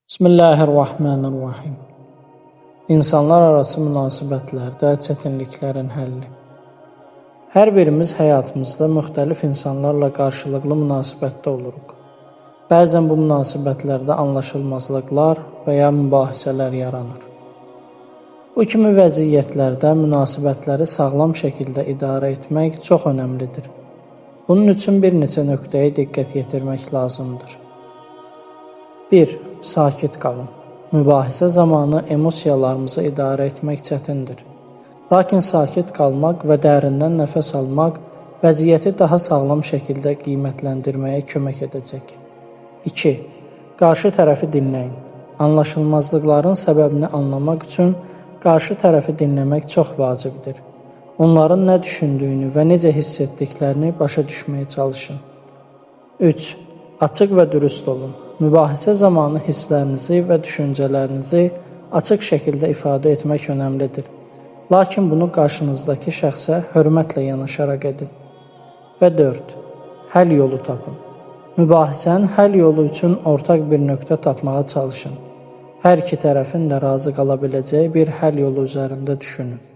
Bismillahirrahmanirrahim. İnsanlar arası münasibətlərdə çətinliklərin həlli. Hər birimiz həyatımızda müxtəlif insanlarla qarşılıqlı münasibətdə oluruq. Bəzən bu münasibətlərdə anlaşılmazlıqlar və ya mübahisələr yaranır. Bu kimi vəziyyətlərdə münasibətləri sağlam şəkildə idarə etmək çox önəmlidir. Bunun üçün bir neçə nöqtəyə diqqət yetirmək lazımdır. 1. Sakit qalın. Mübahisə zamanı emosiyalarımızı idarə etmək çətindir. Lakin sakit qalmaq və dərindən nəfəs almaq vəziyyəti daha sağlam şəkildə qiymətləndirməyə kömək edəcək. 2. Qarşı tərəfi dinləyin. Anlaşılmazlıqların səbəbini anlamaq üçün qarşı tərəfi dinləmək çox vacibdir. Onların nə düşündüyünü və necə hiss etdiklərini başa düşməyə çalışın. 3. Açıq və dürüst olun. Mübahisə zamanı hisslərinizi və düşüncələrinizi açıq şəkildə ifadə etmək önəmlidir. Lakin bunu qarşınızdakı şəxsə hörmətlə yanaşaraq edin. Və 4. Həll yolu tapın. Mübahisənin həll yolu üçün ortaq bir nöqtə tapmağa çalışın. Hər iki tərəfin də razı qala biləcəyi bir həll yolu üzərində düşünün.